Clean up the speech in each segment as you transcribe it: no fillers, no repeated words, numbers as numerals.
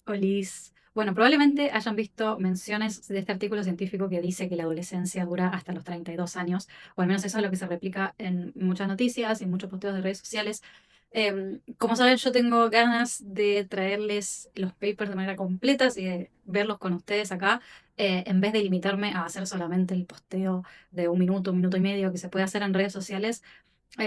Olis. Bueno, probablemente hayan visto menciones de este artículo científico que dice que la adolescencia dura hasta los 32 años, o al menos eso es lo que se replica en muchas noticias y muchos posteos de redes sociales. Como saben, yo tengo ganas de traerles los papers de manera completa y de verlos con ustedes acá, en vez de limitarme a hacer solamente el posteo de un minuto y medio que se puede hacer en redes sociales,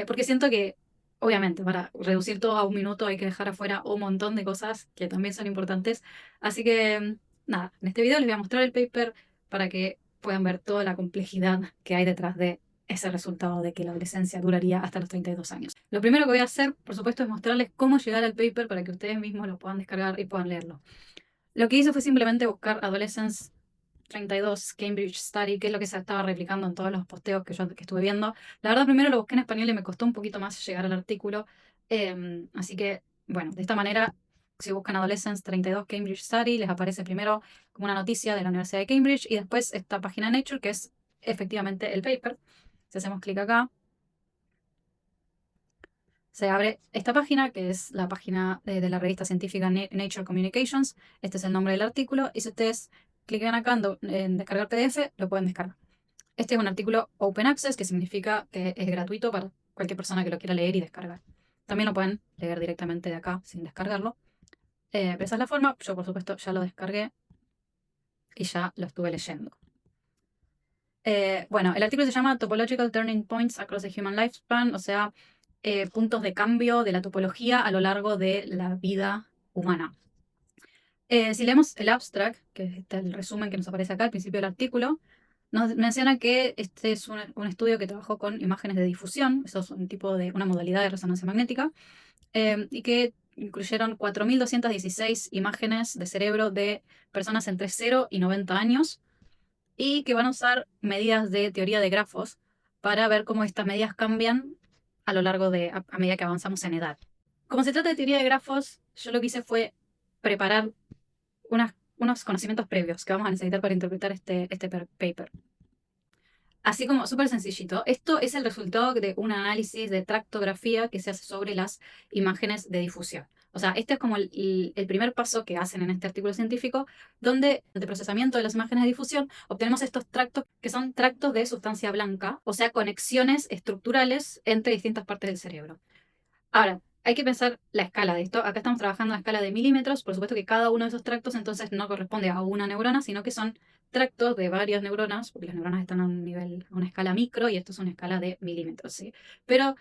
porque siento que, obviamente, para reducir todo a un minuto hay que dejar afuera un montón de cosas que también son importantes. Así que, nada, en este video les voy a mostrar el paper para que puedan ver toda la complejidad que hay detrás de ese resultado de que la adolescencia duraría hasta los 32 años. Lo primero que voy a hacer, por supuesto, es mostrarles cómo llegar al paper para que ustedes mismos lo puedan descargar y puedan leerlo. Lo que hice fue simplemente buscar Adolescence 32 Cambridge Study, que es lo que se estaba replicando en todos los posteos que estuve viendo. La verdad, primero lo busqué en español y me costó un poquito más llegar al artículo. Así que, bueno, de esta manera, si buscan Adolescence 32 Cambridge Study, les aparece primero como una noticia de la Universidad de Cambridge y después esta página Nature, que es efectivamente el paper. Si hacemos clic acá, se abre esta página, que es la página de la revista científica Nature Communications. Este es el nombre del artículo. Y si ustedes clican acá en descargar PDF, lo pueden descargar. Este es un artículo Open Access, que significa que es gratuito para cualquier persona que lo quiera leer y descargar. También lo pueden leer directamente de acá sin descargarlo. Pero esa es la forma. Yo, por supuesto, ya lo descargué y ya lo estuve leyendo. Bueno, el artículo se llama Topological Turning Points Across the Human Lifespan, o sea, puntos de cambio de la topología a lo largo de la vida humana. Si leemos el abstract, que es el resumen que nos aparece acá al principio del artículo, nos menciona que este es un estudio que trabajó con imágenes de difusión, eso es una modalidad de resonancia magnética, y que incluyeron 4.216 imágenes de cerebro de personas entre 0 y 90 años, y que van a usar medidas de teoría de grafos para ver cómo estas medidas cambian a lo largo a medida que avanzamos en edad. Como se trata de teoría de grafos, yo lo que hice fue preparar unos conocimientos previos que vamos a necesitar para interpretar este paper. Así como súper sencillito, esto es el resultado de un análisis de tractografía que se hace sobre las imágenes de difusión. O sea, este es como el primer paso que hacen en este artículo científico, donde de procesamiento de las imágenes de difusión obtenemos estos tractos que son tractos de sustancia blanca, o sea, conexiones estructurales entre distintas partes del cerebro. Ahora, hay que pensar la escala de esto. Acá estamos trabajando a escala de milímetros. Por supuesto que cada uno de esos tractos entonces no corresponde a una neurona, sino que son tractos de varias neuronas, porque las neuronas están a una escala micro y esto es una escala de milímetros, ¿sí? Pero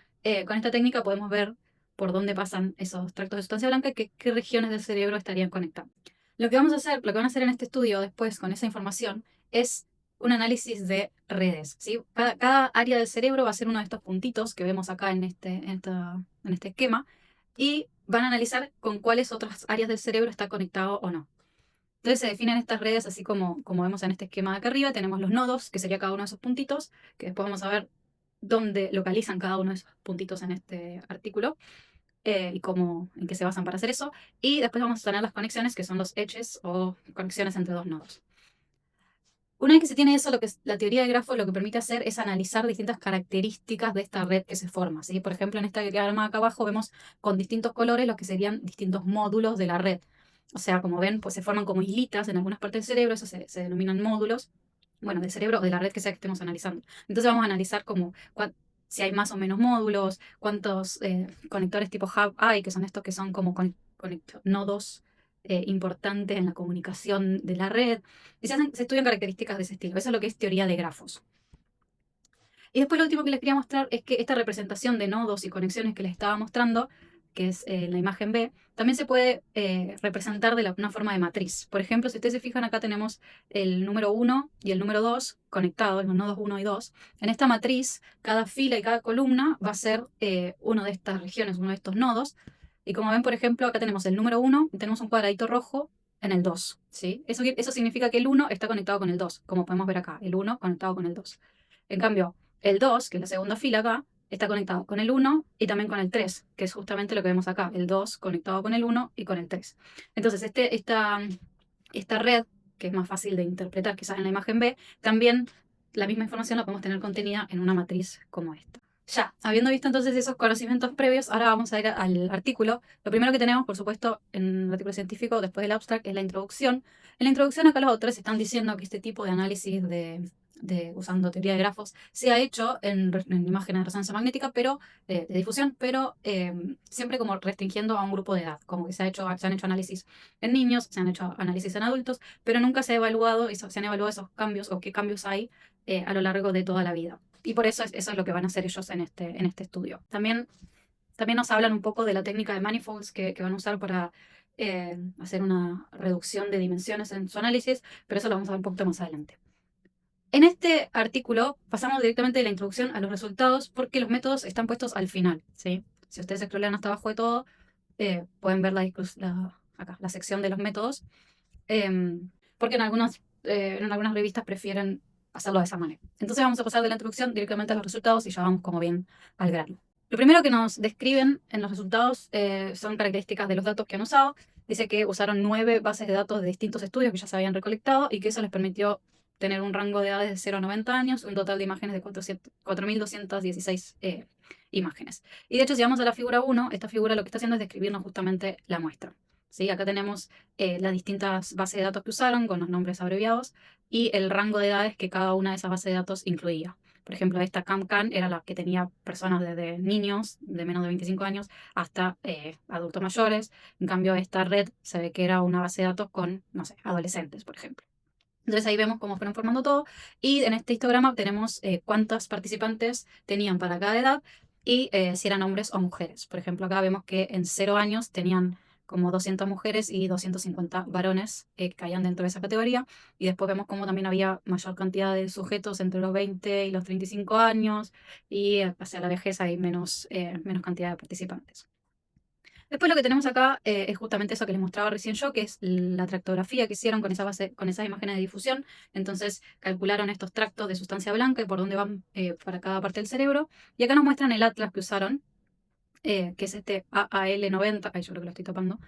con esta técnica podemos ver por dónde pasan esos tractos de sustancia blanca y qué regiones del cerebro estarían conectados. Lo que van a hacer en este estudio después con esa información es un análisis de redes, ¿sí? Cada área del cerebro va a ser uno de estos puntitos que vemos acá en este esquema y van a analizar con cuáles otras áreas del cerebro está conectado o no. Entonces se definen estas redes así como vemos en este esquema de acá arriba. Tenemos los nodos, que sería cada uno de esos puntitos, que después vamos a ver dónde localizan cada uno de esos puntitos en este artículo, y en qué se basan para hacer eso. Y después vamos a tener las conexiones, que son los edges o conexiones entre dos nodos. Una vez que se tiene eso, lo que es la teoría de grafos lo que permite hacer es analizar distintas características de esta red que se forma, ¿sí? Por ejemplo, en esta diagrama acá abajo vemos con distintos colores los que serían distintos módulos de la red. O sea, como ven, pues se forman como islitas en algunas partes del cerebro, eso se denominan módulos, bueno, del cerebro o de la red que sea que estemos analizando. Entonces vamos a analizar como si hay más o menos módulos, cuántos conectores tipo hub hay, que son estos que son como nodos importantes en la comunicación de la red. Y se estudian características de ese estilo. Eso es lo que es teoría de grafos. Y después lo último que les quería mostrar es que esta representación de nodos y conexiones que les estaba mostrando, que es la imagen B, también se puede representar de una forma de matriz. Por ejemplo, si ustedes se fijan, acá tenemos el número 1 y el número 2 conectados, los nodos 1 y 2. En esta matriz, cada fila y cada columna va a ser una de estas regiones, uno de estos nodos. Y como ven, por ejemplo, acá tenemos el número 1 y tenemos un cuadradito rojo en el 2, ¿sí? Eso significa que el 1 está conectado con el 2, como podemos ver acá, el 1 conectado con el 2. En cambio, el 2, que es la segunda fila acá, está conectado con el 1 y también con el 3, que es justamente lo que vemos acá, el 2 conectado con el 1 y con el 3. Entonces, esta red, que es más fácil de interpretar quizás en la imagen B, también la misma información la podemos tener contenida en una matriz como esta. Ya, habiendo visto entonces esos conocimientos previos, ahora vamos a ir al artículo. Lo primero que tenemos, por supuesto, en el artículo científico, después del abstract, es la introducción. En la introducción acá los autores están diciendo que este tipo de análisis usando teoría de grafos se ha hecho en imágenes de resonancia magnética, pero de difusión, pero siempre como restringiendo a un grupo de edad, como que se han hecho análisis en niños, se han hecho análisis en adultos, pero nunca se ha evaluado, se han evaluado esos cambios o qué cambios hay a lo largo de toda la vida. Y por eso eso es lo que van a hacer ellos en este estudio. También nos hablan un poco de la técnica de manifolds que van a usar para hacer una reducción de dimensiones en su análisis, pero eso lo vamos a ver un poquito más adelante. En este artículo pasamos directamente de la introducción a los resultados porque los métodos están puestos al final, ¿sí? Si ustedes scrollean hasta abajo de todo, pueden ver acá, la sección de los métodos, porque en algunas revistas prefieren hacerlo de esa manera. Entonces vamos a pasar de la introducción directamente a los resultados y ya vamos como bien al grano. Lo primero que nos describen en los resultados son características de los datos que han usado. Dice que usaron 9 bases de datos de distintos estudios que ya se habían recolectado y que eso les permitió tener un rango de edades de 0 a 90 años, un total de imágenes de 4.216 imágenes. Y de hecho, si vamos a la figura 1, esta figura lo que está haciendo es describirnos justamente la muestra. ¿Sí? Acá tenemos las distintas bases de datos que usaron con los nombres abreviados y el rango de edades que cada una de esas bases de datos incluía. Por ejemplo, esta CamCan era la que tenía personas desde niños de menos de 25 años hasta adultos mayores. En cambio, esta red se ve que era una base de datos con, no sé, adolescentes, por ejemplo. Entonces ahí vemos cómo fueron formando todo y en este histograma tenemos cuántas participantes tenían para cada edad y si eran hombres o mujeres. Por ejemplo, acá vemos que en 0 años tenían como 200 mujeres y 250 varones que caían dentro de esa categoría. Y después vemos cómo también había mayor cantidad de sujetos entre los 20 y los 35 años y hacia la vejez hay menos cantidad de participantes. Después lo que tenemos acá es justamente eso que les mostraba recién yo, que es la tractografía que hicieron con con esas imágenes de difusión. Entonces calcularon estos tractos de sustancia blanca y por dónde van para cada parte del cerebro. Y acá nos muestran el atlas que usaron, que es este AAL90. Ay, yo creo que lo estoy tapando.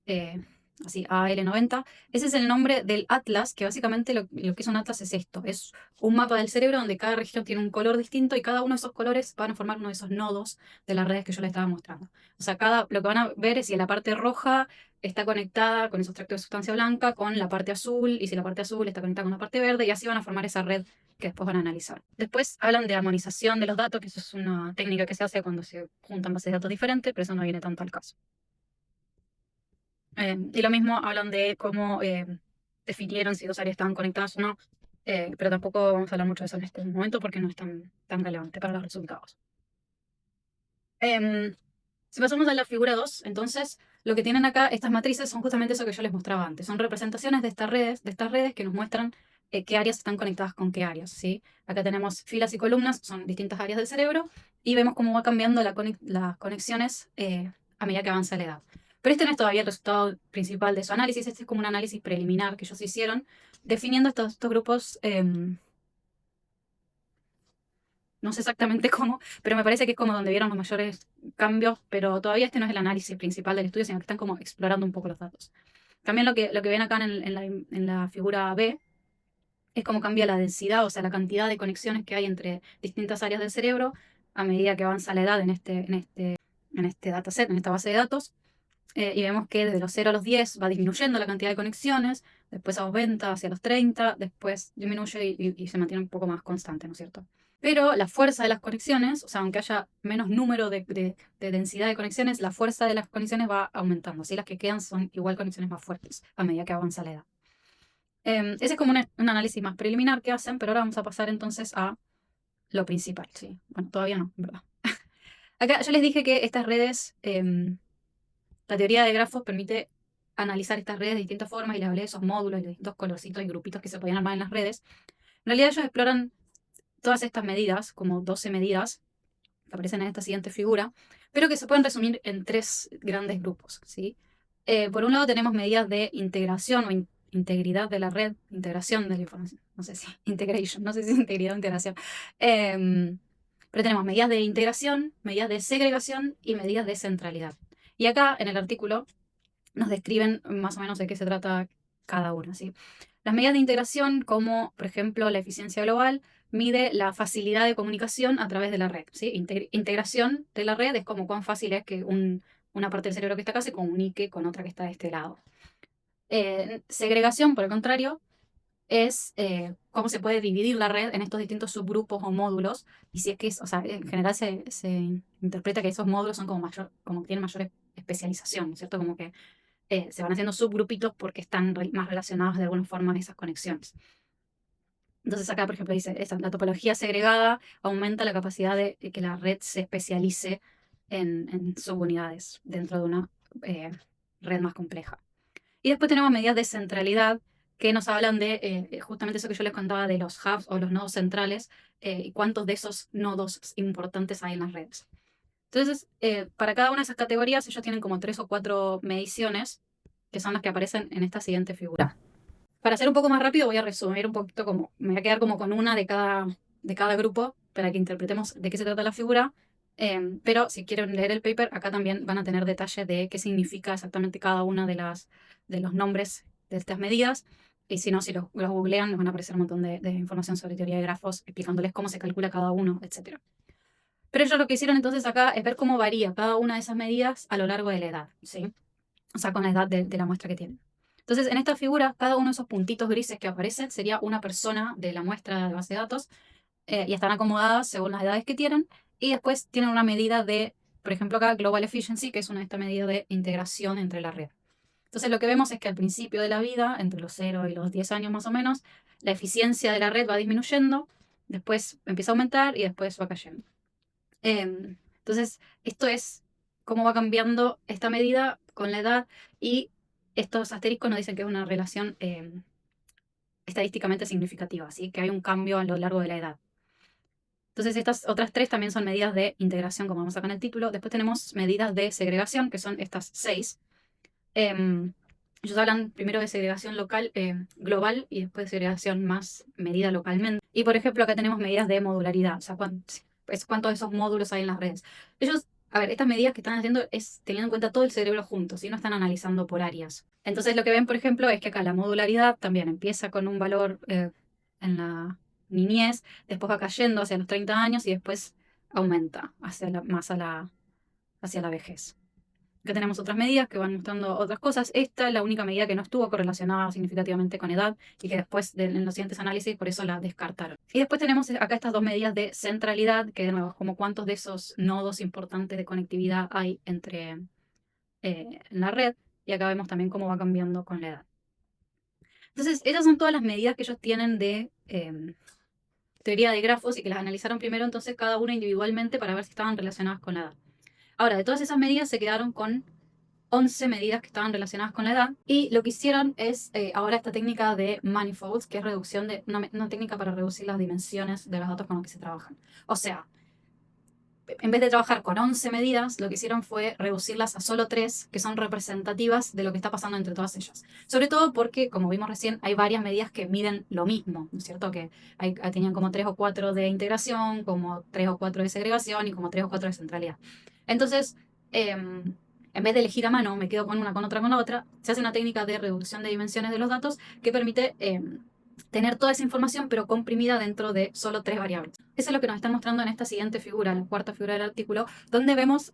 eh, Así, AL90. Ese es el nombre del atlas, que básicamente lo que es un atlas es esto. Es un mapa del cerebro donde cada región tiene un color distinto y cada uno de esos colores van a formar uno de esos nodos de las redes que yo les estaba mostrando. O sea, lo que van a ver es si la parte roja está conectada con esos tractos de sustancia blanca con la parte azul y si la parte azul está conectada con la parte verde y así van a formar esa red que después van a analizar. Después hablan de armonización de los datos, que eso es una técnica que se hace cuando se juntan bases de datos diferentes, pero eso no viene tanto al caso. Y lo mismo hablan de cómo definieron si dos áreas estaban conectadas o no, pero tampoco vamos a hablar mucho de eso en este momento porque no es tan relevante para los resultados. Si pasamos a la figura 2, entonces lo que tienen acá estas matrices son justamente eso que yo les mostraba antes. Son representaciones de estas redes que nos muestran qué áreas están conectadas con qué áreas, ¿sí? Acá tenemos filas y columnas, son distintas áreas del cerebro, y vemos cómo va cambiando las conexiones a medida que avanza la edad. Pero este no es todavía el resultado principal de su análisis, este es como un análisis preliminar que ellos hicieron, definiendo estos grupos, no sé exactamente cómo, pero me parece que es como donde vieron los mayores cambios, pero todavía este no es el análisis principal del estudio, sino que están como explorando un poco los datos. También lo que ven acá en la figura B es cómo cambia la densidad, o sea, la cantidad de conexiones que hay entre distintas áreas del cerebro a medida que avanza la edad en este dataset, en esta base de datos. Y vemos que desde los 0 a los 10 va disminuyendo la cantidad de conexiones, después a los 20, hacia los 30, después disminuye y se mantiene un poco más constante, ¿no es cierto? Pero la fuerza de las conexiones, o sea, aunque haya menos número de densidad de conexiones, la fuerza de las conexiones va aumentando. Así las que quedan son igual conexiones más fuertes a medida que avanza la edad. Ese es como un análisis más preliminar que hacen, pero ahora vamos a pasar entonces a lo principal, ¿sí? Bueno, todavía no, en verdad. Acá yo les dije que estas redes, la teoría de grafos permite analizar estas redes de distintas formas y les hablé de esos módulos y de distintos colorcitos y grupitos que se podían armar en las redes. En realidad ellos exploran todas estas medidas, como 12 medidas, que aparecen en esta siguiente figura, pero que se pueden resumir en 3 grandes grupos, ¿sí? Por un lado tenemos medidas de integración o integridad de la red, integración de la información, no sé si integration, no sé si es integridad o integración. Pero tenemos medidas de integración, medidas de segregación y medidas de centralidad. Y acá en el artículo nos describen más o menos de qué se trata cada una, ¿sí? Las medidas de integración, como por ejemplo la eficiencia global, mide la facilidad de comunicación a través de la red, ¿sí? Integración de la red es como cuán fácil es que una parte del cerebro que está acá se comunique con otra que está de este lado. Segregación, por el contrario, es cómo se puede dividir la red en estos distintos subgrupos o módulos, y si es que o sea, en general se interpreta que esos módulos son como que tienen mayor especialización, ¿no es cierto? Como que se van haciendo subgrupitos porque están más relacionados de alguna forma a esas conexiones. Entonces acá, por ejemplo, dice, la topología segregada aumenta la capacidad de que la red se especialice en subunidades dentro de una red más compleja. Y después tenemos medidas de centralidad que nos hablan de justamente eso que yo les contaba de los hubs o los nodos centrales y cuántos de esos nodos importantes hay en las redes. Entonces, para cada una de esas categorías, ellos tienen como 3 o 4 mediciones que son las que aparecen en esta siguiente figura. Para hacer un poco más rápido, voy a resumir un poquito me voy a quedar como con una de cada grupo para que interpretemos de qué se trata la figura. Pero si quieren leer el paper, acá también van a tener detalle de qué significa exactamente cada una de los nombres de estas medidas. Y si no, si los googlean, les van a aparecer un montón de información sobre teoría de grafos, explicándoles cómo se calcula cada uno, etc. Pero ellos lo que hicieron entonces acá es ver cómo varía cada una de esas medidas a lo largo de la edad, ¿sí? O sea, con la edad de la muestra que tienen. Entonces, en esta figura, cada uno de esos puntitos grises que aparecen sería una persona de la muestra de base de datos y están acomodadas según las edades que tienen. Y después tienen una medida de, por ejemplo, acá Global Efficiency, que es esta medida de integración entre la red. Entonces, lo que vemos es que al principio de la vida, entre los 0 y los 10 años más o menos, la eficiencia de la red va disminuyendo, después empieza a aumentar y después va cayendo. Entonces, esto es cómo va cambiando esta medida con la edad y estos asteriscos nos dicen que es una relación estadísticamente significativa, ¿sí? Que hay un cambio a lo largo de la edad. Entonces, estas otras 3 también son medidas de integración, como vamos acá en el título. Después tenemos medidas de segregación, que son estas 6. Ellos hablan primero de segregación local, global y después de segregación más medida localmente. Y por ejemplo, acá tenemos medidas de modularidad, o sea, cuántos de esos módulos hay en las redes. Ellos, a ver, estas medidas que están haciendo es teniendo en cuenta todo el cerebro junto, ¿sí? No están analizando por áreas. Entonces, lo que ven, por ejemplo, es que acá la modularidad también empieza con un valor en la niñez, después va cayendo hacia los 30 años y después aumenta hacia la vejez. Acá tenemos otras medidas que van mostrando otras cosas. Esta es la única medida que no estuvo correlacionada significativamente con edad y que después en los siguientes análisis por eso la descartaron. Y después tenemos acá estas 2 medidas de centralidad, que de nuevo es como cuántos de esos nodos importantes de conectividad hay entre en la red. Y acá vemos también cómo va cambiando con la edad. Entonces, esas son todas las medidas que ellos tienen de teoría de grafos y que las analizaron primero entonces cada una individualmente para ver si estaban relacionadas con la edad. Ahora, de todas esas medidas se quedaron con 11 medidas que estaban relacionadas con la edad y lo que hicieron es ahora esta técnica de manifolds, que es reducción de una técnica para reducir las dimensiones de los datos con los que se trabajan. O sea, en vez de trabajar con 11 medidas, lo que hicieron fue reducirlas a solo 3, que son representativas de lo que está pasando entre todas ellas. Sobre todo porque, como vimos recién, hay varias medidas que miden lo mismo, ¿no es cierto? Que tenían como 3 o 4 de integración, como 3 o 4 de segregación y como 3 o 4 de centralidad. Entonces, en vez de elegir a mano, me quedo con una, con otra, con la otra, se hace una técnica de reducción de dimensiones de los datos que permite tener toda esa información pero comprimida dentro de solo 3 variables. Eso es lo que nos están mostrando en esta siguiente figura, la cuarta figura del artículo, donde vemos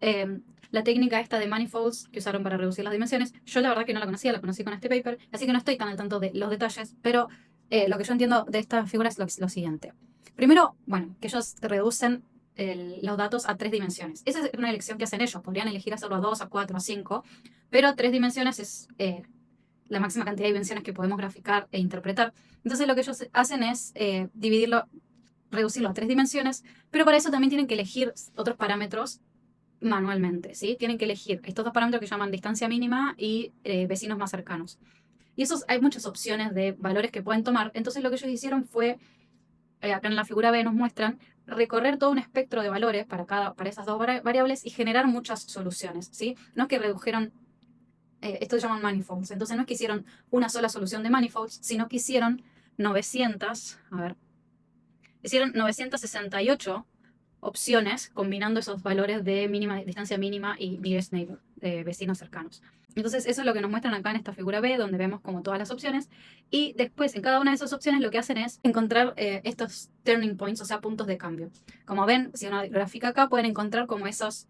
la técnica esta de manifolds que usaron para reducir las dimensiones. Yo la verdad que no la conocía, la conocí con este paper, así que no estoy tan al tanto de los detalles, pero lo que yo entiendo de esta figura es lo siguiente. Primero, bueno, que ellos reducen los datos a 3 dimensiones. Esa es una elección que hacen ellos. Podrían elegir hacerlo a 2, a 4, a 5, pero 3 dimensiones es la máxima cantidad de dimensiones que podemos graficar e interpretar. Entonces lo que ellos hacen es reducirlo a 3 dimensiones, pero para eso también tienen que elegir otros parámetros manualmente, ¿sí? Tienen que elegir estos 2 parámetros que llaman distancia mínima y vecinos más cercanos. Y hay muchas opciones de valores que pueden tomar. Entonces lo que ellos hicieron fue, acá en la figura B nos muestran, recorrer todo un espectro de valores para esas 2 variables y generar muchas soluciones, ¿sí? No es que redujeron esto se llaman manifolds. Entonces no es que hicieron una sola solución de manifolds, sino que hicieron 968 opciones combinando esos valores de distancia mínima y nearest neighbor, de vecinos cercanos. Entonces eso es lo que nos muestran acá en esta figura B, donde vemos como todas las opciones. Y después en cada una de esas opciones lo que hacen es encontrar estos turning points, o sea, puntos de cambio. Como ven, si uno grafica acá, pueden encontrar como esos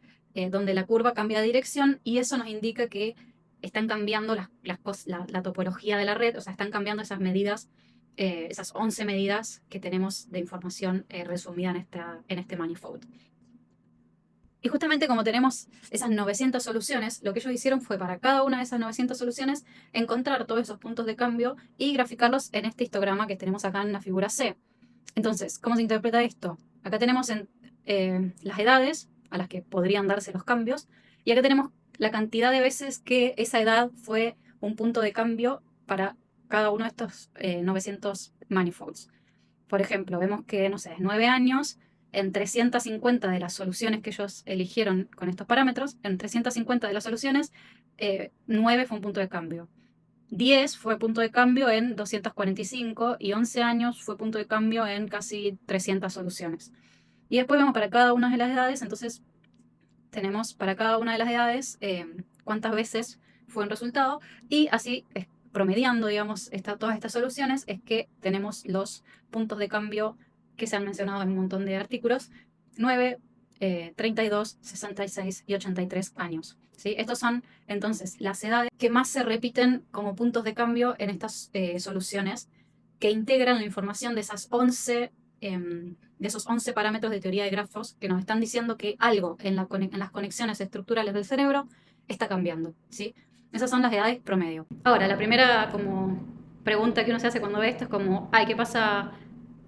donde la curva cambia de dirección y eso nos indica que están cambiando la topología de la red, o sea, están cambiando esas medidas, esas 11 medidas que tenemos de información resumida en este manifold. Y justamente como tenemos esas 900 soluciones, lo que ellos hicieron fue para cada una de esas 900 soluciones encontrar todos esos puntos de cambio y graficarlos en este histograma que tenemos acá en la figura C. Entonces, ¿cómo se interpreta esto? Acá tenemos las edades a las que podrían darse los cambios y acá tenemos la cantidad de veces que esa edad fue un punto de cambio para cada uno de estos 900 manifolds. Por ejemplo, vemos que, no sé, 9 años, en 350 de las soluciones que ellos eligieron con estos parámetros, en 350 de las soluciones, 9 fue un punto de cambio. 10 fue punto de cambio en 245 y 11 años fue punto de cambio en casi 300 soluciones. Y después vemos para cada una de las edades, entonces tenemos para cada una de las edades cuántas veces fue un resultado y así promediando, digamos, todas estas soluciones es que tenemos los puntos de cambio que se han mencionado en un montón de artículos, 9, 32, 66 y 83 años. ¿Sí? Estos son entonces las edades que más se repiten como puntos de cambio en estas soluciones que integran la información de esas 11 de esos 11 parámetros de teoría de grafos que nos están diciendo que algo en las conexiones estructurales del cerebro está cambiando, ¿sí? Esas son las edades promedio. Ahora, la primera como pregunta que uno se hace cuando ve esto es como, ay, ¿qué pasa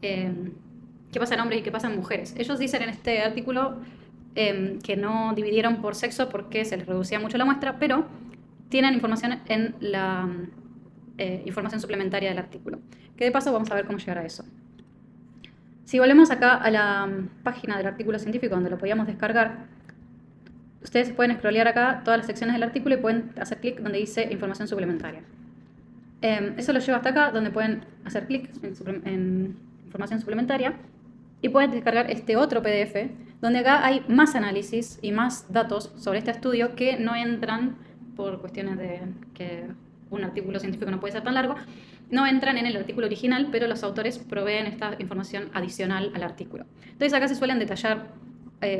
en hombres y qué pasa en mujeres? Ellos dicen en este artículo que no dividieron por sexo porque se les reducía mucho la muestra, pero tienen información en la información suplementaria del artículo. Que de paso vamos a ver cómo llegar a eso. Si volvemos acá a la página del artículo científico donde lo podíamos descargar, ustedes pueden scrollear acá todas las secciones del artículo y pueden hacer clic donde dice información suplementaria. Eso lo lleva hasta acá donde pueden hacer clic en información suplementaria y pueden descargar este otro PDF donde acá hay más análisis y más datos sobre este estudio que no entran por cuestiones de que un artículo científico no puede ser tan largo, no entran en el artículo original, pero los autores proveen esta información adicional al artículo. Entonces acá se suelen detallar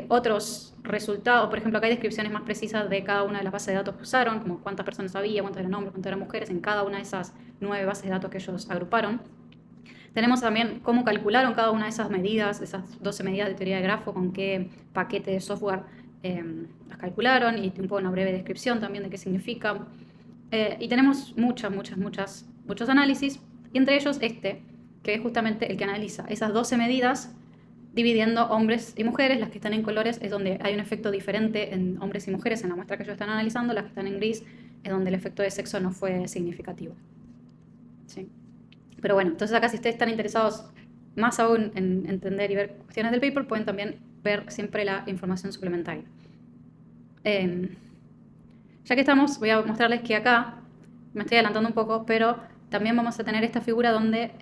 otros resultados, por ejemplo acá hay descripciones más precisas de cada una de las bases de datos que usaron, como cuántas personas había, cuántos eran hombres, cuántas eran mujeres, en cada una de esas 9 bases de datos que ellos agruparon. Tenemos también cómo calcularon cada una de esas medidas, esas 12 medidas de teoría de grafo, con qué paquete de software las calcularon y un poco una breve descripción también de qué significa. Y tenemos muchos análisis, y entre ellos este, que es justamente el que analiza esas 12 medidas dividiendo hombres y mujeres. Las que están en colores es donde hay un efecto diferente en hombres y mujeres en la muestra que ellos están analizando. Las que están en gris es donde el efecto de sexo no fue significativo. ¿Sí? Pero bueno, entonces acá si ustedes están interesados más aún en entender y ver cuestiones del paper, pueden también ver siempre la información suplementaria. Ya que estamos, voy a mostrarles que acá, me estoy adelantando un poco, pero también vamos a tener esta figura donde,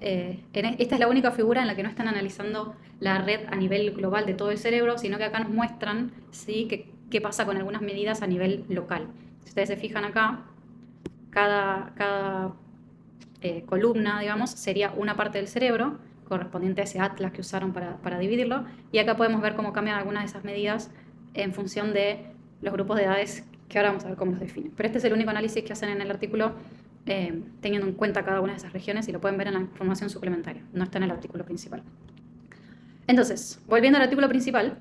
esta es la única figura en la que no están analizando la red a nivel global de todo el cerebro, sino que acá nos muestran, ¿sí?, qué pasa con algunas medidas a nivel local. Si ustedes se fijan acá, cada columna, digamos, sería una parte del cerebro, correspondiente a ese atlas que usaron para dividirlo, y acá podemos ver cómo cambian algunas de esas medidas en función de los grupos de edades, que ahora vamos a ver cómo los definen. Pero este es el único análisis que hacen en el artículo teniendo en cuenta cada una de esas regiones y lo pueden ver en la información suplementaria, no está en el artículo principal. Entonces, volviendo al artículo principal,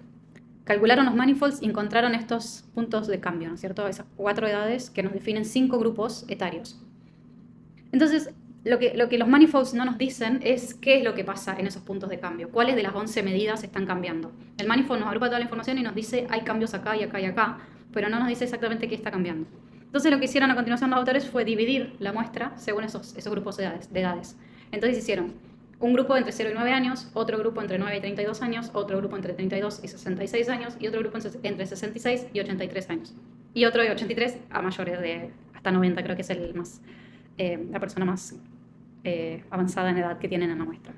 calcularon los manifolds y encontraron estos puntos de cambio, ¿no es cierto? Esas 4 edades que nos definen 5 grupos etarios. Entonces, lo que los manifolds no nos dicen es qué es lo que pasa en esos puntos de cambio, cuáles de las 11 medidas están cambiando. El manifold nos agrupa toda la información y nos dice hay cambios acá y acá y acá, pero no nos dice exactamente qué está cambiando. Entonces lo que hicieron a continuación los autores fue dividir la muestra según esos grupos de edades. Entonces hicieron un grupo entre 0 y 9 años, otro grupo entre 9 y 32 años, otro grupo entre 32 y 66 años y otro grupo entre 66 y 83 años. Y otro de 83 a mayores de hasta 90, creo que es el más, la persona más avanzada en edad que tienen en la muestra.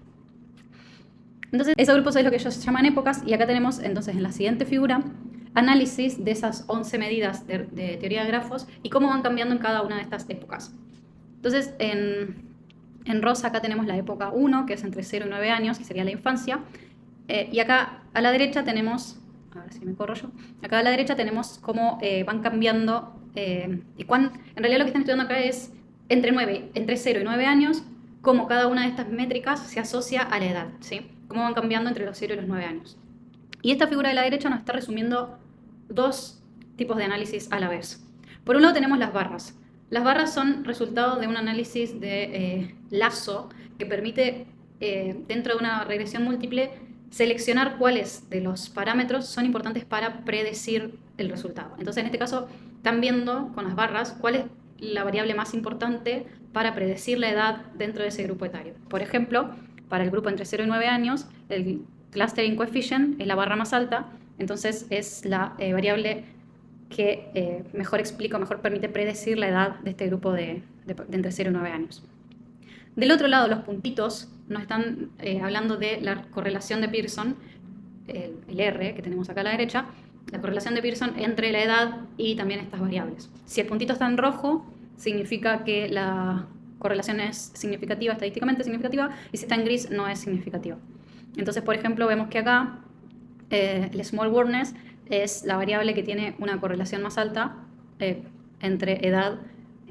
Entonces, esos grupos es lo que ellos llaman épocas, y acá tenemos entonces en la siguiente figura análisis de esas 11 medidas de teoría de grafos y cómo van cambiando en cada una de estas épocas. Entonces, en rosa acá tenemos la época 1, que es entre 0 y 9 años, que sería la infancia. Y acá a la derecha tenemos, a ver si me corro yo, acá a la derecha tenemos cómo van cambiando, en realidad lo que están estudiando acá es entre 0 y 9 años, cómo cada una de estas métricas se asocia a la edad, ¿sí? Cómo van cambiando entre los 0 y los 9 años. Y esta figura de la derecha nos está resumiendo dos tipos de análisis a la vez. Por un lado tenemos las barras. Las barras son resultado de un análisis de lazo que permite, dentro de una regresión múltiple, seleccionar cuáles de los parámetros son importantes para predecir el resultado. Entonces, en este caso, están viendo con las barras cuál es la variable más importante para predecir la edad dentro de ese grupo etario. Por ejemplo, para el grupo entre 0 y 9 años, el clustering coefficient es la barra más alta, entonces es la variable que mejor explica o mejor permite predecir la edad de este grupo de entre 0 y 9 años. Del otro lado, los puntitos nos están hablando de la correlación de Pearson, el R que tenemos acá a la derecha, la correlación de Pearson entre la edad y también estas variables. Si el puntito está en rojo, significa que la correlación es significativa, estadísticamente significativa, y si está en gris, no es significativa. Entonces, por ejemplo, vemos que acá el small worldness es la variable que tiene una correlación más alta entre edad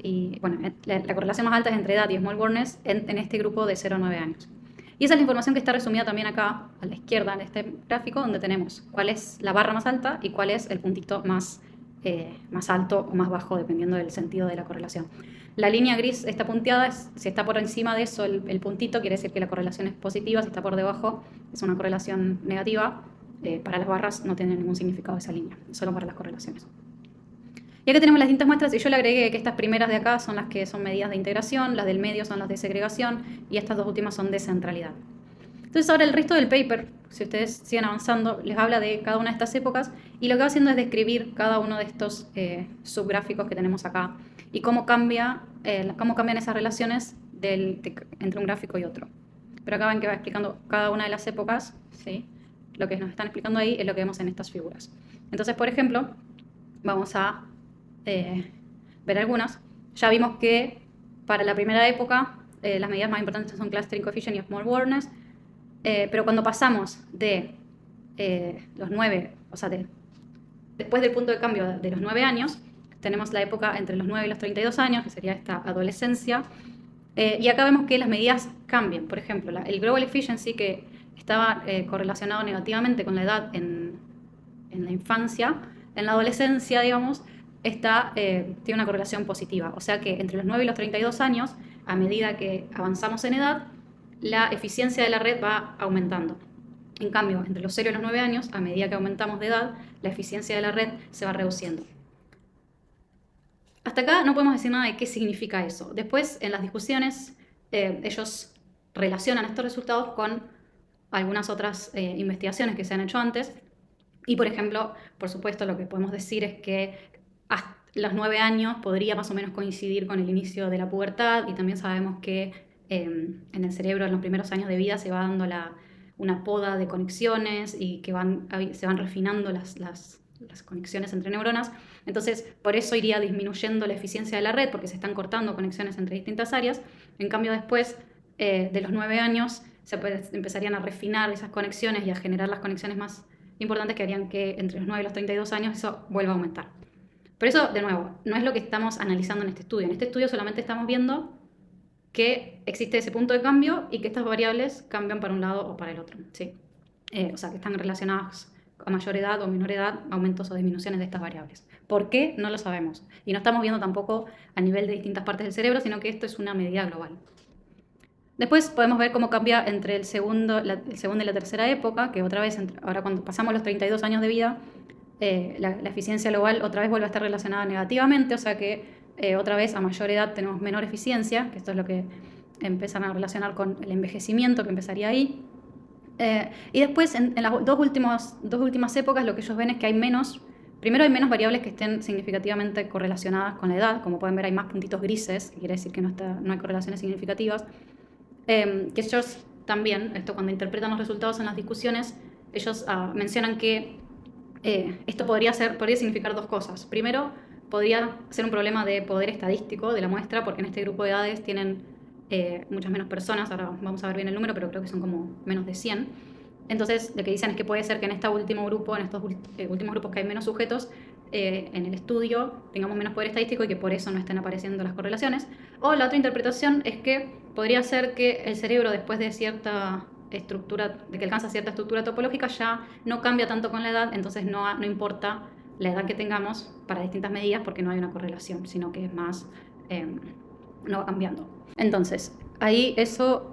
y, bueno, la correlación más alta es entre edad y small worldness en este grupo de 0 a 9 años. Y esa es la información que está resumida también acá a la izquierda en este gráfico, donde tenemos cuál es la barra más alta y cuál es el puntito más alto o más bajo, dependiendo del sentido de la correlación. La línea gris está punteada, si está por encima de eso el puntito, quiere decir que la correlación es positiva, si está por debajo es una correlación negativa. Para las barras no tiene ningún significado esa línea, solo para las correlaciones. Y acá tenemos las distintas muestras y yo le agregué que estas primeras de acá son las que son medidas de integración, las del medio son las de segregación y estas dos últimas son de centralidad. Entonces ahora el resto del paper, si ustedes siguen avanzando, les habla de cada una de estas épocas y lo que va haciendo es describir cada uno de estos subgráficos que tenemos acá y cómo cambian esas relaciones entre un gráfico y otro. Pero acá ven que va explicando cada una de las épocas, ¿sí? Lo que nos están explicando ahí es lo que vemos en estas figuras. Entonces, por ejemplo, vamos a ver algunas. Ya vimos que para la primera época las medidas más importantes son clustering coefficient y small worldness, pero cuando pasamos de los 9, o sea, después del punto de cambio de los 9 años, tenemos la época entre los 9 y los 32 años, que sería esta adolescencia, y acá vemos que las medidas cambian. Por ejemplo, el global efficiency, que estaba correlacionado negativamente con la edad en la infancia, en la adolescencia, digamos, tiene una correlación positiva. O sea que entre los 9 y los 32 años, a medida que avanzamos en edad, la eficiencia de la red va aumentando. En cambio, entre los 0 y los 9 años, a medida que aumentamos de edad, la eficiencia de la red se va reduciendo. Hasta acá no podemos decir nada de qué significa eso. Después, en las discusiones, ellos relacionan estos resultados con algunas otras investigaciones que se han hecho antes. Y, por ejemplo, por supuesto, lo que podemos decir es que hasta los 9 años podría más o menos coincidir con el inicio de la pubertad, y también sabemos que en el cerebro en los primeros años de vida se va dando una poda de conexiones y que se van refinando las conexiones entre neuronas. Entonces, por eso iría disminuyendo la eficiencia de la red, porque se están cortando conexiones entre distintas áreas. En cambio, después de los 9 años empezarían a refinar esas conexiones y a generar las conexiones más importantes que harían que entre los 9 y los 32 años eso vuelva a aumentar. Pero eso, de nuevo, no es lo que estamos analizando en este estudio. En este estudio solamente estamos viendo que existe ese punto de cambio y que estas variables cambian para un lado o para el otro, ¿sí? O sea, que están relacionadas a mayor edad o menor edad, aumentos o disminuciones de estas variables. ¿Por qué? No lo sabemos. Y no estamos viendo tampoco a nivel de distintas partes del cerebro, sino que esto es una medida global. Después podemos ver cómo cambia entre el segundo y la tercera época, que otra vez, ahora cuando pasamos los 32 años de vida, la eficiencia global otra vez vuelve a estar relacionada negativamente, o sea que otra vez a mayor edad tenemos menor eficiencia, que esto es lo que empiezan a relacionar con el envejecimiento que empezaría ahí. Y después en las dos últimas épocas lo que ellos ven es que hay menos variables que estén significativamente correlacionadas con la edad. Como pueden ver, hay más puntitos grises, que quiere decir que no hay correlaciones significativas. Que ellos también, esto cuando interpretan los resultados en las discusiones, ellos mencionan que Esto podría significar dos cosas. Primero, podría ser un problema de poder estadístico de la muestra, porque en este grupo de edades tienen muchas menos personas, ahora vamos a ver bien el número, pero creo que son como menos de 100. Entonces, lo que dicen es que puede ser que en este último grupo, en estos últimos grupos que hay menos sujetos, en el estudio tengamos menos poder estadístico y que por eso no estén apareciendo las correlaciones. O la otra interpretación es que podría ser que el cerebro, después de cierta estructura, de que alcanza cierta estructura topológica, ya no cambia tanto con la edad, entonces no importa la edad que tengamos para distintas medidas porque no hay una correlación, sino que es más, no va cambiando. Entonces, ahí eso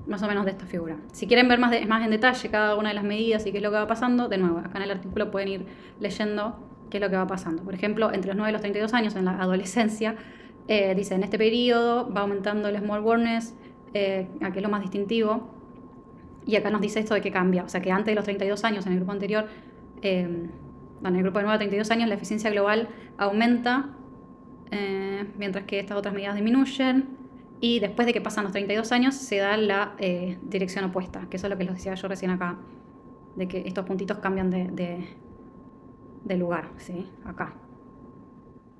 más o menos de esta figura. Si quieren ver más en detalle cada una de las medidas y qué es lo que va pasando, de nuevo, acá en el artículo pueden ir leyendo qué es lo que va pasando. Por ejemplo, entre los 9 y los 32 años, en la adolescencia, dice, en este periodo va aumentando el small worldness, aquí es lo más distintivo, y acá nos dice esto de que cambia, o sea que antes de los 32 años, en el grupo anterior, en el grupo de 9 a 32 años, la eficiencia global aumenta, mientras que estas otras medidas disminuyen, y después de que pasan los 32 años se da la dirección opuesta, que eso es lo que les decía yo recién acá, de que estos puntitos cambian de lugar, ¿sí? Acá.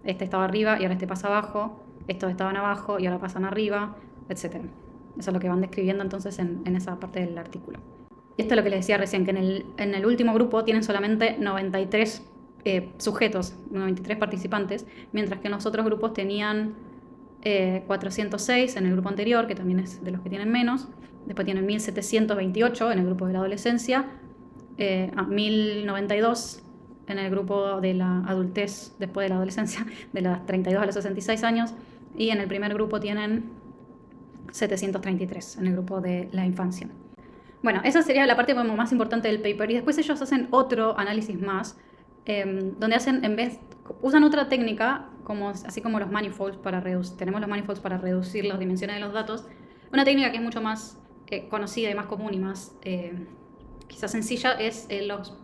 Este estaba arriba y ahora este pasa abajo, estos estaban abajo y ahora pasan arriba, etc. Eso es lo que van describiendo entonces en esa parte del artículo. Y esto es lo que les decía recién, que en el último grupo tienen solamente 93 sujetos, 93 participantes, mientras que en los otros grupos tenían 406 en el grupo anterior, que también es de los que tienen menos. Después tienen 1728 en el grupo de la adolescencia, 1092 en el grupo de la adultez después de la adolescencia, de los 32 a los 66 años, y en el primer grupo tienen 733 en el grupo de la infancia. Bueno, esa sería la parte como más importante del paper, y después ellos hacen otro análisis más, donde hacen, usan otra técnica, así como los manifolds para reducir, tenemos los manifolds para reducir las dimensiones de los datos, una técnica que es mucho más conocida y más común y más quizás sencilla es los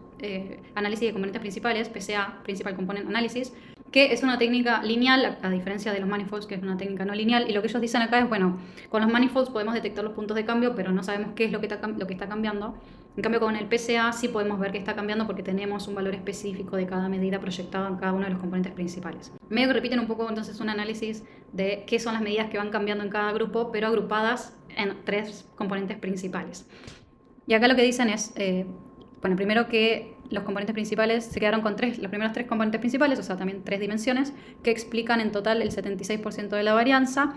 análisis de componentes principales, PCA, Principal Component Analysis, que es una técnica lineal, a diferencia de los manifolds, que es una técnica no lineal, y lo que ellos dicen acá es, bueno, con los manifolds podemos detectar los puntos de cambio, pero no sabemos qué es lo que está cambiando. En cambio, con el PCA sí podemos ver que está cambiando porque tenemos un valor específico de cada medida proyectado en cada uno de los componentes principales. Medio que repiten un poco entonces un análisis de qué son las medidas que van cambiando en cada grupo, pero agrupadas en 3 componentes principales. Y acá lo que dicen es, bueno, primero que los componentes principales se quedaron con los primeros 3 componentes principales, o sea, también 3 dimensiones, que explican en total el 76% de la varianza,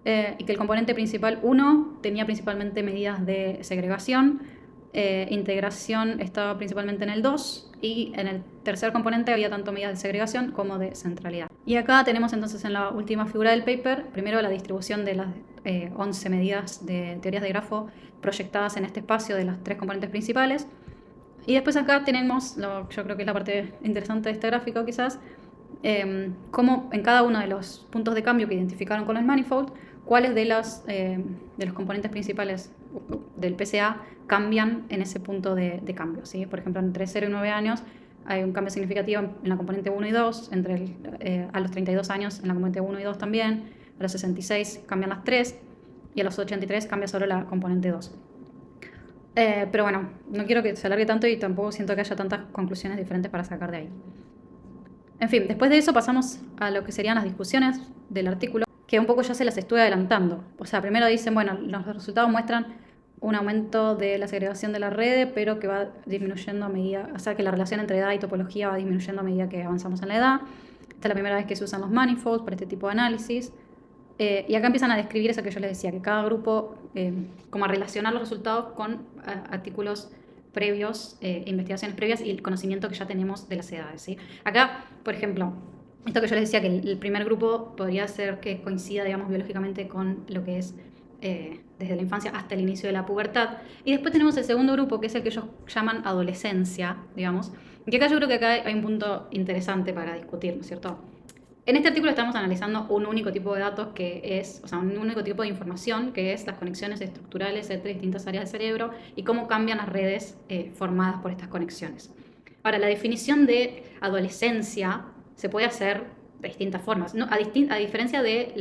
y que el componente principal 1 tenía principalmente medidas de segregación, integración estaba principalmente en el 2, y en el tercer componente había tanto medidas de segregación como de centralidad. Y acá tenemos entonces en la última figura del paper, primero la distribución de las 11 medidas de teorías de grafo proyectadas en este espacio de las 3 componentes principales. Y después acá tenemos, yo creo que es la parte interesante de este gráfico quizás, cómo en cada uno de los puntos de cambio que identificaron con el manifold, cuáles de los componentes principales del PCA cambian en ese punto de cambio, ¿sí? Por ejemplo, entre 0 y 9 años hay un cambio significativo en la componente 1 y 2, a los 32 años en la componente 1 y 2 también, a los 66 cambian las 3 y a los 83 cambia solo la componente 2. Pero bueno, no quiero que se alargue tanto y tampoco siento que haya tantas conclusiones diferentes para sacar de ahí. En fin, después de eso pasamos a lo que serían las discusiones del artículo, que un poco ya se las estuve adelantando. O sea, primero dicen, bueno, los resultados muestran un aumento de la segregación de la red, pero que va disminuyendo a medida, o sea, que la relación entre edad y topología va disminuyendo a medida que avanzamos en la edad. Esta es la primera vez que se usan los manifolds para este tipo de análisis. Y acá empiezan a describir eso que yo les decía, que cada grupo, como a relacionar los resultados con artículos previos, investigaciones previas y el conocimiento que ya tenemos de las edades, ¿sí? Acá, por ejemplo, esto que yo les decía, que el primer grupo podría ser que coincida, digamos, biológicamente con lo que es desde la infancia hasta el inicio de la pubertad. Y después tenemos el segundo grupo, que es el que ellos llaman adolescencia, digamos. Y acá yo creo que acá hay un punto interesante para discutir, ¿no es cierto? En este artículo estamos analizando un único tipo de datos que es, o sea, un único tipo de información que es las conexiones estructurales entre distintas áreas del cerebro y cómo cambian las redes formadas por estas conexiones. Ahora, la definición de adolescencia se puede hacer de distintas formas, ¿no? A diferencia de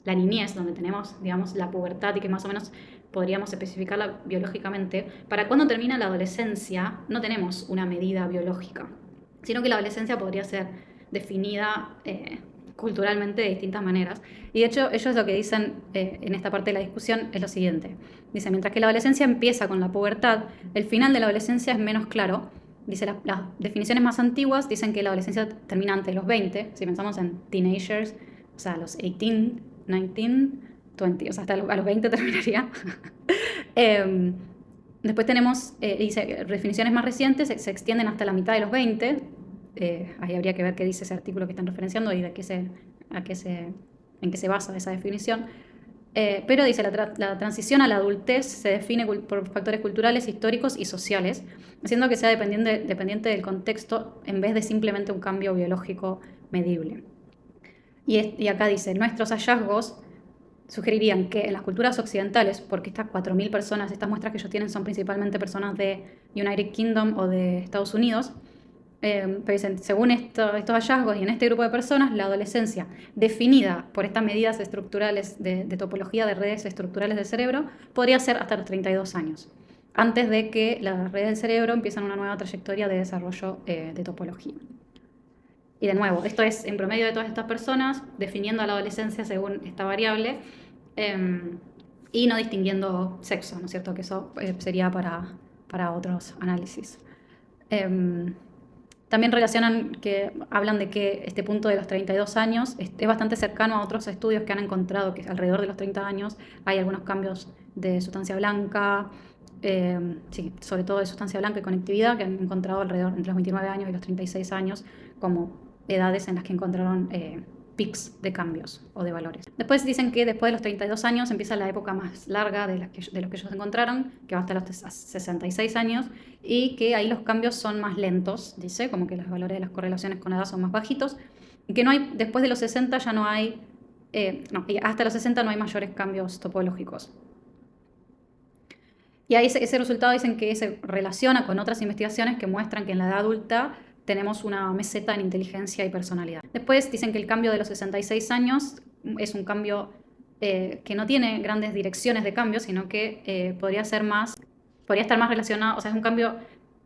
la niñez, donde tenemos, digamos, la pubertad y que más o menos podríamos especificarla biológicamente, para cuando termina la adolescencia no tenemos una medida biológica, sino que la adolescencia podría ser definida culturalmente de distintas maneras. Y de hecho ellos lo que dicen en esta parte de la discusión es lo siguiente. Dice, mientras que la adolescencia empieza con la pubertad, el final de la adolescencia es menos claro. Dice, las definiciones más antiguas dicen que la adolescencia termina antes de los 20, si pensamos en teenagers, o sea, los 18, 19, 20, o sea, hasta a los 20 terminaría. Después tenemos, dice, definiciones más recientes se extienden hasta la mitad de los 20. Ahí habría que ver qué dice ese artículo que están referenciando y en qué se basa esa definición. Pero dice, la transición a la adultez se define por factores culturales, históricos y sociales, haciendo que sea dependiente del contexto en vez de simplemente un cambio biológico medible. Y acá dice, nuestros hallazgos sugerirían que en las culturas occidentales, porque estas 4.000 personas, estas muestras que ellos tienen son principalmente personas de United Kingdom o de Estados Unidos, pero dicen, según estos hallazgos y en este grupo de personas, la adolescencia definida por estas medidas estructurales de topología de redes estructurales del cerebro podría ser hasta los 32 años, antes de que las redes del cerebro empiezan una nueva trayectoria de desarrollo de topología. Y de nuevo, esto es en promedio de todas estas personas, definiendo a la adolescencia según esta variable y no distinguiendo sexo, ¿no es cierto? Que eso sería para otros análisis. También hablan de que este punto de los 32 años es bastante cercano a otros estudios que han encontrado que alrededor de los 30 años hay algunos cambios de sustancia blanca, sí, sobre todo de sustancia blanca y conectividad, que han encontrado alrededor entre los 29 años y los 36 años como edades en las que encontraron pics de cambios o de valores. Después dicen que después de los 32 años empieza la época más larga de los que ellos encontraron, que va hasta los 66 años, y que ahí los cambios son más lentos, dice, como que los valores de las correlaciones con edad son más bajitos, y que no hay, después de los 60 ya no hay, hasta los 60 no hay mayores cambios topológicos. Y ahí ese resultado dicen que se relaciona con otras investigaciones que muestran que en la edad adulta tenemos una meseta en inteligencia y personalidad. Después dicen que el cambio de los 66 años es un cambio que no tiene grandes direcciones de cambio, sino que podría estar más relacionado, o sea, es un cambio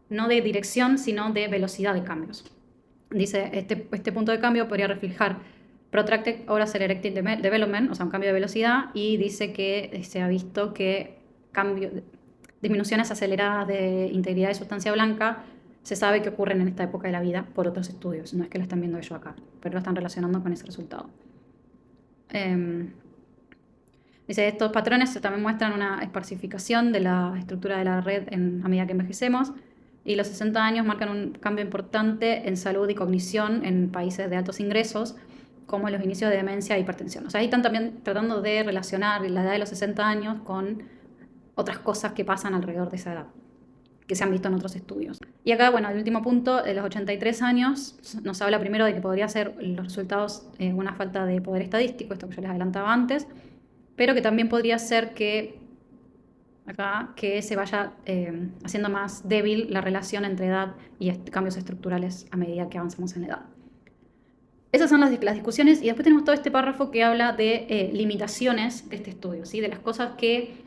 no de dirección, sino de velocidad de cambios. Dice, este punto de cambio podría reflejar Protracted or Accelerated Development, o sea, un cambio de velocidad, y dice que se ha visto que disminuciones aceleradas de integridad de sustancia blanca se sabe que ocurren en esta época de la vida por otros estudios. No es que lo están viendo ellos acá, pero lo están relacionando con ese resultado. Dice, estos patrones también muestran una esparcificación de la estructura de la red a medida que envejecemos, y los 60 años marcan un cambio importante en salud y cognición en países de altos ingresos, como los inicios de demencia e hipertensión. O sea, ahí están también tratando de relacionar la edad de los 60 años con otras cosas que pasan alrededor de esa edad, que se han visto en otros estudios. Y acá, bueno, el último punto, de los 83 años, nos habla primero de que podría ser los resultados una falta de poder estadístico, esto que yo les adelantaba antes, pero que también podría ser que se vaya haciendo más débil la relación entre edad y cambios estructurales a medida que avanzamos en la edad. Esas son las discusiones, y después tenemos todo este párrafo que habla de limitaciones de este estudio, ¿sí? De las cosas que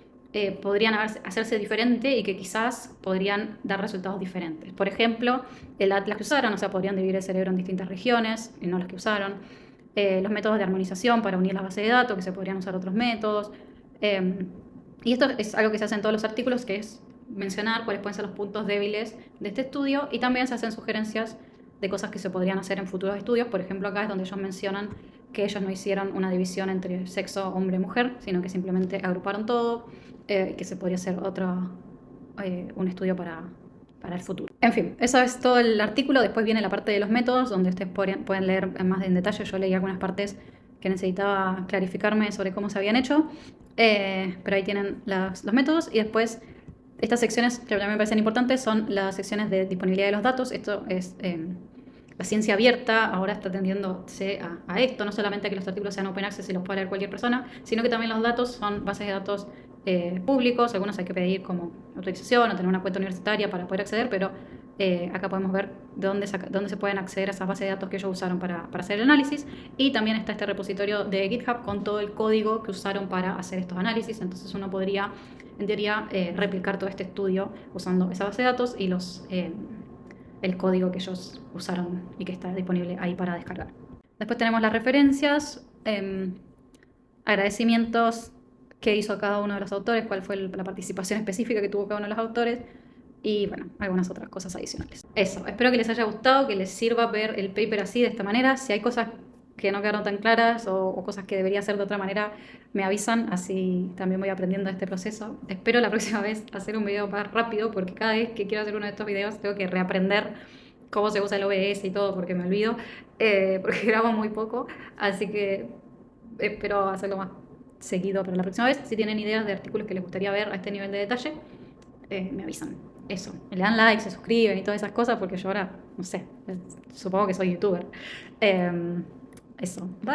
podrían hacerse diferente y que quizás podrían dar resultados diferentes. Por ejemplo, las que usaron, o sea, podrían dividir el cerebro en distintas regiones, y no las que usaron. Los métodos de armonización para unir las bases de datos, que se podrían usar otros métodos. Y esto es algo que se hace en todos los artículos, que es mencionar cuáles pueden ser los puntos débiles de este estudio, y también se hacen sugerencias de cosas que se podrían hacer en futuros estudios. Por ejemplo, acá es donde ellos mencionan que ellos no hicieron una división entre sexo, hombre y mujer, sino que simplemente agruparon todo, que se podría hacer un estudio para el futuro. En fin, eso es todo el artículo. Después viene la parte de los métodos, donde ustedes pueden leer más en detalle. Yo leí algunas partes que necesitaba clarificarme sobre cómo se habían hecho, pero ahí tienen los métodos. Y después, estas secciones que también me parecen importantes son las secciones de disponibilidad de los datos. Esto es la ciencia abierta, ahora está tendiéndose a esto, no solamente a que los artículos sean open access y los pueda leer cualquier persona, sino que también los datos son bases de datos públicos. Algunos hay que pedir como autorización o tener una cuenta universitaria para poder acceder, pero Acá podemos ver dónde se pueden acceder a esas bases de datos que ellos usaron para hacer el análisis. Y también está este repositorio de GitHub con todo el código que usaron para hacer estos análisis. Entonces uno podría, en teoría, replicar todo este estudio usando esa base de datos y el código que ellos usaron y que está disponible ahí para descargar. Después tenemos las referencias, agradecimientos que hizo cada uno de los autores, cuál fue la participación específica que tuvo cada uno de los autores y bueno, algunas otras cosas adicionales. Eso, espero que les haya gustado, que les sirva ver el paper así, de esta manera. Si hay cosas que no quedaron tan claras o cosas que debería hacer de otra manera, me avisan, así también voy aprendiendo de este proceso. Espero la próxima vez hacer un video más rápido, porque cada vez que quiero hacer uno de estos videos tengo que reaprender cómo se usa el OBS y todo, porque me olvido, porque grabo muy poco, así que espero hacerlo más seguido para la próxima vez. Si tienen ideas de artículos que les gustaría ver a este nivel de detalle, me avisan. Eso, le dan like, se suscriben y todas esas cosas, porque yo ahora, no sé, supongo que soy youtuber. Eso, bye.